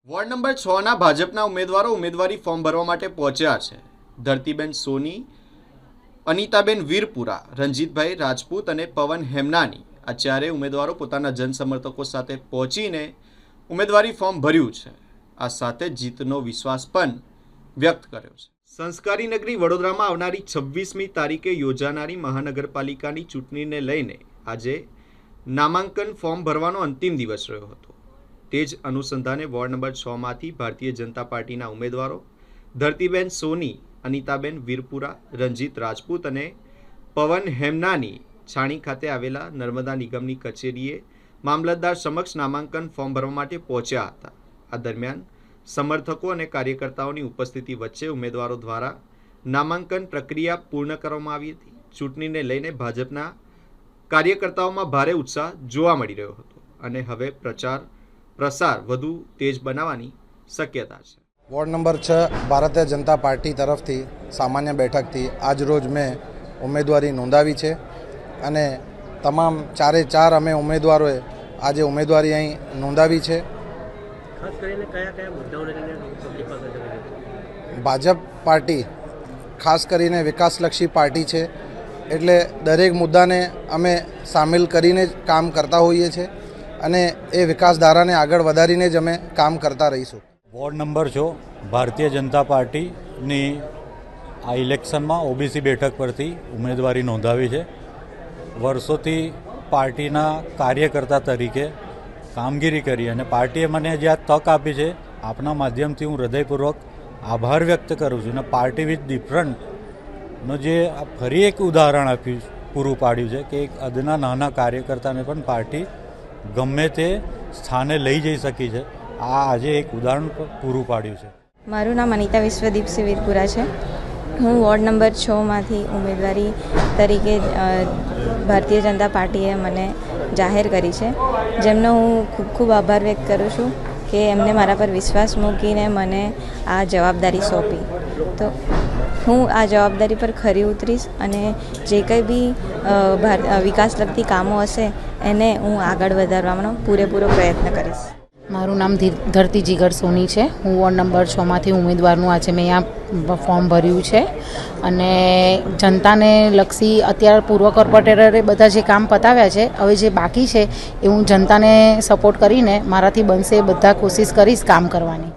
Ward number 6ના ભાજપના ઉમેદવારો ઉમેદવારી ફોર્મ ભરવા માટે પહોંચ્યા છે। ધરતીબેન સોની, અનિતાબેન વીરપુરા, રંજીતભાઈ રાજપૂત અને પવન હેમનાની આ ચારેય ઉમેદવારો પોતાના જનસમર્થકો સાથે પહોંચીને ઉમેદવારી ફોર્મ ભર્યું છે। આ સાથે જીતનો વિશ્વાસ પણ વ્યક્ત કર્યો છે। સંસ્કારી નગરી વડોદરામાં આવનારી 26મી તારીખે યોજાનારી મહાનગરપાલિકાની ચૂંટણીને લઈને આજે નામાંકન ફોર્મ ભરવાનો અંતિમ દિવસ રહ્યો હતો। તે જ અનુસંધાને વોર્ડ નંબર 6માંથી ભારતીય જનતા પાર્ટીના ઉમેદવારો ધરતીબેન સોની, અનિતાબેન વીરપુરા, રંજીત રાજપૂત અને પવન હેમનાની છાણી ખાતે આવેલા નર્મદા નિગમની કચેરીએ મામલતદાર સમક્ષ નામાંકન ફોર્મ ભરવા માટે પહોંચ્યા હતા। આ દરમિયાન સમર્થકો અને કાર્યકર્તાઓની ઉપસ્થિતિ વચ્ચે ઉમેદવારો દ્વારા નામાંકન પ્રક્રિયા પૂર્ણ કરવામાં આવી હતી। ચૂંટણીને લઈને ભાજપના કાર્યકર્તાઓમાં ભારે ઉત્સાહ જોવા મળી રહ્યો હતો અને હવે પ્રસાર વધુ તેજ બનાવવાની શક્યતા છે। Ward number 6 Bharatiya Janata party તરફથી સામાન્ય બેઠકથી આજ રોજ મેં ઉમેદવારી નોંધાવી છે અને તમામ ચારે ચાર અમે ઉમેદવારોએ આજે ઉમેદવારી અહીં નોંધાવી છે। ખાસ કરીને કયા મુદ્દાઓને લઈને ભાજપ પાર્ટી ખાસ કરીને વિકાસલક્ષી પાર્ટી છે, એટલે દરેક મુદ્દાને અમે સામેલ કરીને જ કામ કરતા હોઈએ છીએ અને એ વિકાસધારાને આગળ વધારીને જ અમે કામ કરતા રહીશું। વોર્ડ નંબર 6 ભારતીય જનતા પાર્ટીની આ ઇલેક્શનમાં ઓબીસી બેઠક પરથી ઉમેદવારી નોંધાવી છે। વર્ષોથી પાર્ટીના કાર્યકર્તા તરીકે કામગીરી કરી અને પાર્ટીએ મને જે આ તક આપી છે, આપના માધ્યમથી હું હૃદયપૂર્વક આભાર વ્યક્ત કરું છું અને પાર્ટી વિથ ડિફરન્ટનો જે ફરી એક ઉદાહરણ આપ્યું પૂરું પાડ્યું છે કે એક અદના નાના કાર્યકર્તાને પણ પાર્ટી ગમે તે સ્થાને લઈ જઈ શકી છે। આ આજે એક ઉદાહરણ પૂરું પાડ્યું છે। મારું નામ અનિતા વિશ્વદીપસિંહ વીરપુરા છે। હું વોર્ડ નંબર 6માંથી ઉમેદવારી તરીકે ભારતીય જનતા પાર્ટીએ મને જાહેર કરી છે, જેમનો હું ખૂબ ખૂબ આભાર વ્યક્ત કરું છું કે એમને મારા પર વિશ્વાસ મૂકીને મને આ જવાબદારી સોંપી। તો હું આ જવાબદારી પર ખરી ઉતરીશ અને જે કંઈ બી વિકાસલક્ષી કામો હશે એને હું આગળ વધારવાનો પૂરેપૂરો પ્રયત્ન કરીશ। મારું નામ ધરતી જીગર સોની છે। હું વોર્ડ નંબર 6માંથી ઉમેદવારનું આજે મેં અહીંયા ફોર્મ ભર્યું છે અને જનતાને લક્ષી અત્યારે પૂર્વ કોર્પોરેટરે બધા જે કામ પતાવ્યા છે, હવે જે બાકી છે એ હું જનતાને સપોર્ટ કરીને મારાથી બનશે બધા કોશિશ કરીશ કામ કરવાની।